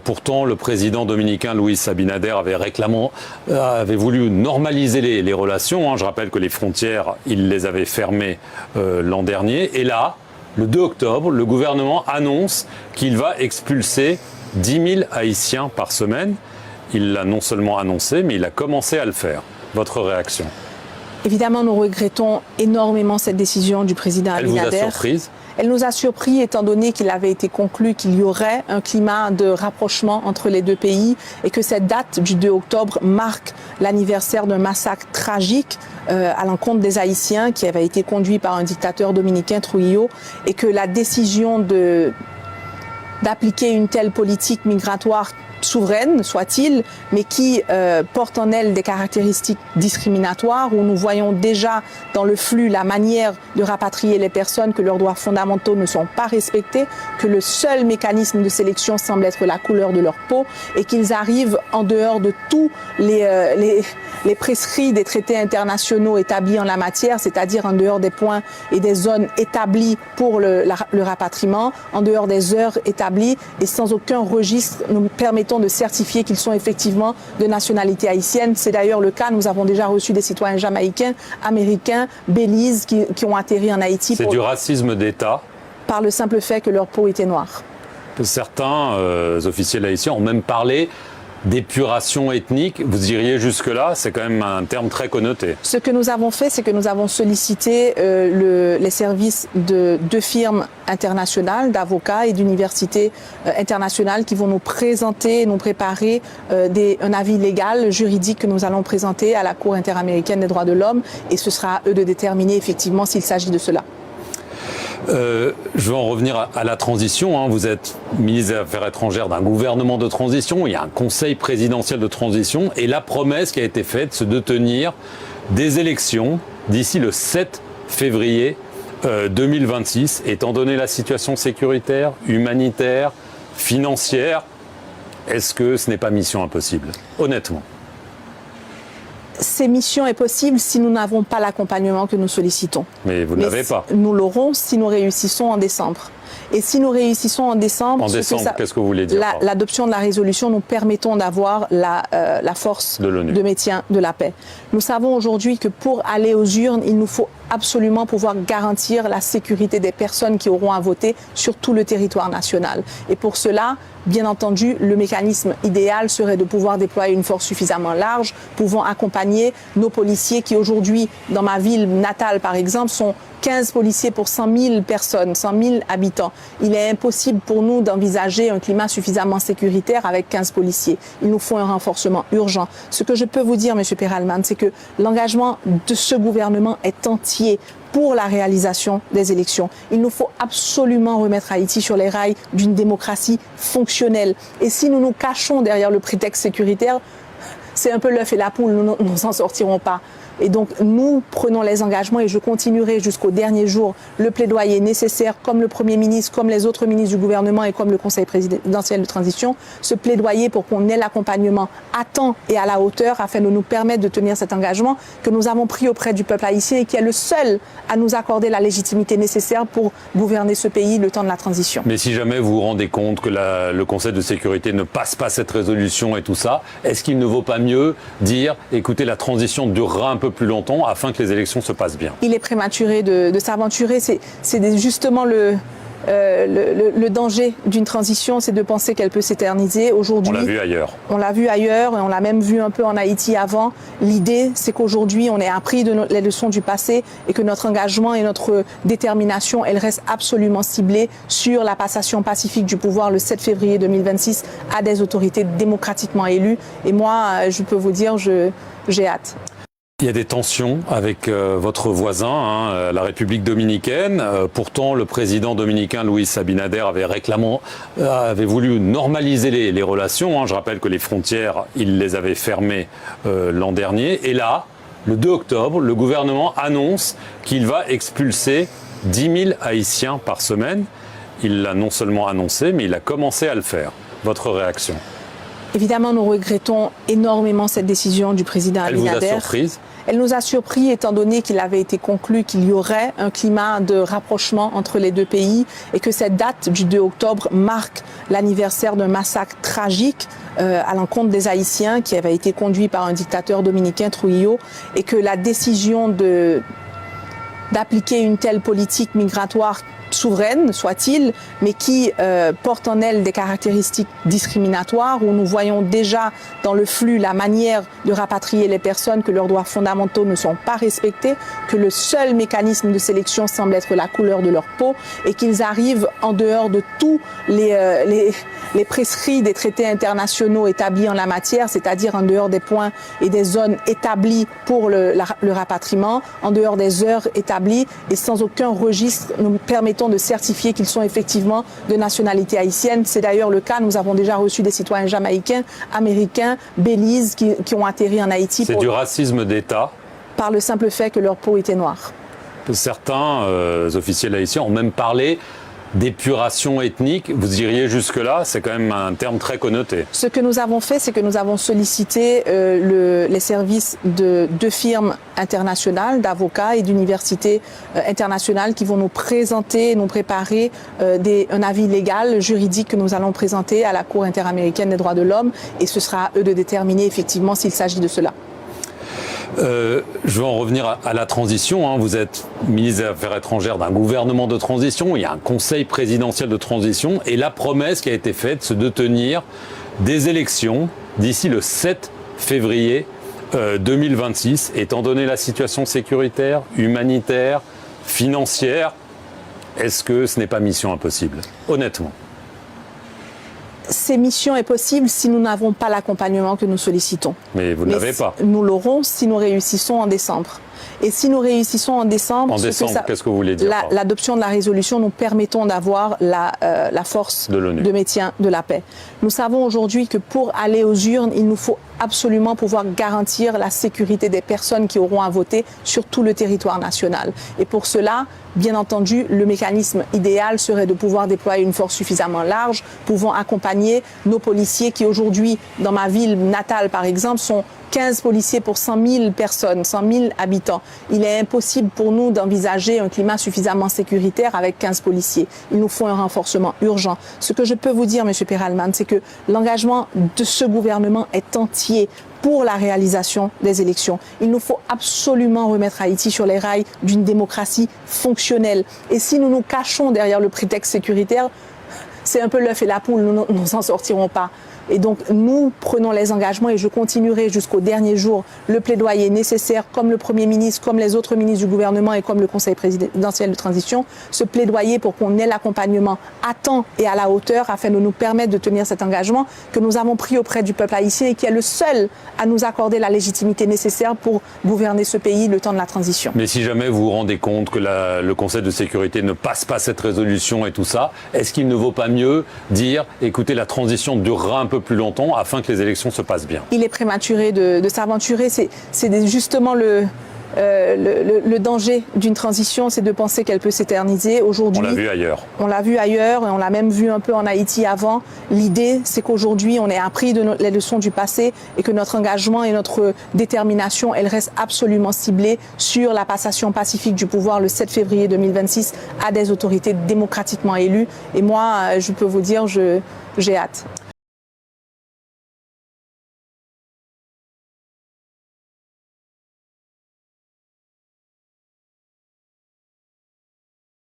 Pourtant, le président dominicain Luis Abinader avait voulu normaliser les relations. Je rappelle que les frontières, il les avait fermées l'an dernier. Et là, le 2 octobre, le gouvernement annonce qu'il va expulser 10 000 Haïtiens par semaine. Il l'a non seulement annoncé, mais il a commencé à le faire. Votre réaction ? Évidemment, nous regrettons énormément cette décision du président Abinader. Elle vous a surprise ? Elle nous a surpris étant donné qu'il avait été conclu qu'il y aurait un climat de rapprochement entre les deux pays et que cette date du 2 octobre marque l'anniversaire d'un massacre tragique à l'encontre des Haïtiens qui avait été conduit par un dictateur dominicain, Trujillo, et que la décision d'appliquer une telle politique migratoire souveraine, soit-il, mais qui porte en elle des caractéristiques discriminatoires, où nous voyons déjà dans le flux la manière de rapatrier les personnes, que leurs droits fondamentaux ne sont pas respectés, que le seul mécanisme de sélection semble être la couleur de leur peau, et qu'ils arrivent en dehors de tous les prescrits des traités internationaux établis en la matière, c'est-à-dire en dehors des points et des zones établies pour le rapatriement, en dehors des heures établies, et sans aucun registre nous permettant de certifier qu'ils sont effectivement de nationalité haïtienne. C'est d'ailleurs le cas. Nous avons déjà reçu des citoyens jamaïcains, américains, Belize qui ont atterri en Haïti. C'est du racisme d'État. Par le simple fait que leur peau était noire. Certains officiels haïtiens ont même parlé d'épuration ethnique. Vous iriez jusque-là? C'est quand même un terme très connoté. Ce que nous avons fait, c'est que nous avons sollicité les services de deux firmes internationales, d'avocats et d'universités internationales qui vont nous présenter, nous préparer un avis légal, juridique que nous allons présenter à la Cour interaméricaine des droits de l'homme, et ce sera à eux de déterminer effectivement s'il s'agit de cela. Je vais en revenir à la transition. Vous êtes ministre des Affaires étrangères d'un gouvernement de transition. Il y a un conseil présidentiel de transition. Et la promesse qui a été faite, c'est de tenir des élections d'ici le 7 février 2026. Étant donné la situation sécuritaire, humanitaire, financière, est-ce que ce n'est pas mission impossible, honnêtement? Ces missions est possible si nous n'avons pas l'accompagnement que nous sollicitons. Mais vous ne l'avez pas. Nous l'aurons si nous réussissons en décembre. Et si nous réussissons en décembre... Qu'est-ce que vous voulez dire? L'adoption de la résolution nous permettant d'avoir la force de maintien de la paix. Nous savons aujourd'hui que pour aller aux urnes, il nous faut absolument pouvoir garantir la sécurité des personnes qui auront à voter sur tout le territoire national. Et pour cela, bien entendu, le mécanisme idéal serait de pouvoir déployer une force suffisamment large, pouvant accompagner nos policiers qui aujourd'hui, dans ma ville natale par exemple, sont 15 policiers pour 100 000 personnes, 100 000 habitants. Il est impossible pour nous d'envisager un climat suffisamment sécuritaire avec 15 policiers. Il nous faut un renforcement urgent. Ce que je peux vous dire, M. Perelman, c'est que l'engagement de ce gouvernement est entier pour la réalisation des élections. Il nous faut absolument remettre Haïti sur les rails d'une démocratie fonctionnelle. Et si nous nous cachons derrière le prétexte sécuritaire, c'est un peu l'œuf et la poule, nous ne s'en sortirons pas. Et donc, nous prenons les engagements et je continuerai jusqu'au dernier jour le plaidoyer nécessaire, comme le Premier ministre, comme les autres ministres du gouvernement et comme le Conseil présidentiel de transition, ce plaidoyer pour qu'on ait l'accompagnement à temps et à la hauteur afin de nous permettre de tenir cet engagement que nous avons pris auprès du peuple haïtien et qui est le seul à nous accorder la légitimité nécessaire pour gouverner ce pays le temps de la transition. Mais si jamais vous vous rendez compte que le Conseil de sécurité ne passe pas cette résolution et tout ça, est-ce qu'il ne vaut pas mieux dire, écoutez, la transition durera un peu plus longtemps afin que les élections se passent bien? Il est prématuré de s'aventurer. C'est justement le danger d'une transition, c'est de penser qu'elle peut s'éterniser. Aujourd'hui, on l'a vu ailleurs. On l'a vu ailleurs et on l'a même vu un peu en Haïti avant. L'idée, c'est qu'aujourd'hui, on ait appris les leçons du passé et que notre engagement et notre détermination, elle reste absolument ciblée sur la passation pacifique du pouvoir le 7 février 2026 à des autorités démocratiquement élues. Et moi, je peux vous dire, j'ai hâte. Il y a des tensions avec votre voisin, la République dominicaine. Pourtant, le président dominicain Luis Abinader avait voulu normaliser les relations. Je rappelle que les frontières, il les avait fermées l'an dernier. Et là, le 2 octobre, le gouvernement annonce qu'il va expulser 10 000 Haïtiens par semaine. Il l'a non seulement annoncé, mais il a commencé à le faire. Votre réaction? Évidemment, nous regrettons énormément cette décision du président Abinader. Elle vous a surprise ? Elle nous a surpris étant donné qu'il avait été conclu qu'il y aurait un climat de rapprochement entre les deux pays et que cette date du 2 octobre marque l'anniversaire d'un massacre tragique à l'encontre des Haïtiens qui avait été conduit par un dictateur dominicain, Trujillo, et que la décision d'appliquer une telle politique migratoire souveraine, soit-il, mais qui porte en elle des caractéristiques discriminatoires, où nous voyons déjà dans le flux la manière de rapatrier les personnes, que leurs droits fondamentaux ne sont pas respectés, que le seul mécanisme de sélection semble être la couleur de leur peau, et qu'ils arrivent en dehors de tous les prescrits des traités internationaux établis en la matière, c'est-à-dire en dehors des points et des zones établies pour le rapatriement, en dehors des heures établies, et sans aucun registre nous permettant de certifier qu'ils sont effectivement de nationalité haïtienne. C'est d'ailleurs le cas. Nous avons déjà reçu des citoyens jamaïcains, américains, Belize qui ont atterri en Haïti. C'est du racisme d'État. Par le simple fait que leur peau était noire. Certains officiels haïtiens ont même parlé d'épuration ethnique. Vous iriez jusque-là? C'est quand même un terme très connoté. Ce que nous avons fait, c'est que nous avons sollicité les services de deux firmes internationales, d'avocats et d'universités internationales qui vont nous présenter, nous préparer un avis légal, juridique que nous allons présenter à la Cour interaméricaine des droits de l'homme, et ce sera à eux de déterminer effectivement s'il s'agit de cela. Je veux en revenir à la transition. Vous êtes ministre des Affaires étrangères d'un gouvernement de transition. Il y a un conseil présidentiel de transition. Et la promesse qui a été faite, c'est de tenir des élections d'ici le 7 février 2026. Étant donné la situation sécuritaire, humanitaire, financière, est-ce que ce n'est pas mission impossible, honnêtement? Ces missions est possible si nous n'avons pas l'accompagnement que nous sollicitons. Mais vous ne l'avez pas. Nous l'aurons si nous réussissons en décembre. Et si nous réussissons en décembre... Qu'est-ce que vous voulez dire? L'adoption de la résolution nous permettant d'avoir la force de maintien de la paix. Nous savons aujourd'hui que pour aller aux urnes, il nous faut absolument pouvoir garantir la sécurité des personnes qui auront à voter sur tout le territoire national. Et pour cela, bien entendu, le mécanisme idéal serait de pouvoir déployer une force suffisamment large, pouvant accompagner nos policiers qui aujourd'hui, dans ma ville natale par exemple, sont 15 policiers pour 100 000 personnes, 100 000 habitants. Il est impossible pour nous d'envisager un climat suffisamment sécuritaire avec 15 policiers. Il nous faut un renforcement urgent. Ce que je peux vous dire, M. Perelman, c'est que l'engagement de ce gouvernement est entier pour la réalisation des élections. Il nous faut absolument remettre Haïti sur les rails d'une démocratie fonctionnelle. Et si nous nous cachons derrière le prétexte sécuritaire, c'est un peu l'œuf et la poule, nous ne s'en sortirons pas. Et donc, nous prenons les engagements et je continuerai jusqu'au dernier jour le plaidoyer nécessaire, comme le Premier ministre, comme les autres ministres du gouvernement et comme le Conseil présidentiel de transition, ce plaidoyer pour qu'on ait l'accompagnement à temps et à la hauteur afin de nous permettre de tenir cet engagement que nous avons pris auprès du peuple haïtien et qui est le seul à nous accorder la légitimité nécessaire pour gouverner ce pays le temps de la transition. Mais si jamais vous vous rendez compte que le Conseil de sécurité ne passe pas cette résolution et tout ça, est-ce qu'il ne vaut pas mieux dire, écoutez, la transition durera un peu plus longtemps afin que les élections se passent bien? Il est prématuré de s'aventurer. C'est justement le danger d'une transition, c'est de penser qu'elle peut s'éterniser. Aujourd'hui, on l'a vu ailleurs. On l'a vu ailleurs et on l'a même vu un peu en Haïti avant. L'idée, c'est qu'aujourd'hui, on ait appris les leçons du passé et que notre engagement et notre détermination, elle reste absolument ciblée sur la passation pacifique du pouvoir le 7 février 2026 à des autorités démocratiquement élues. Et moi, je peux vous dire, j'ai hâte.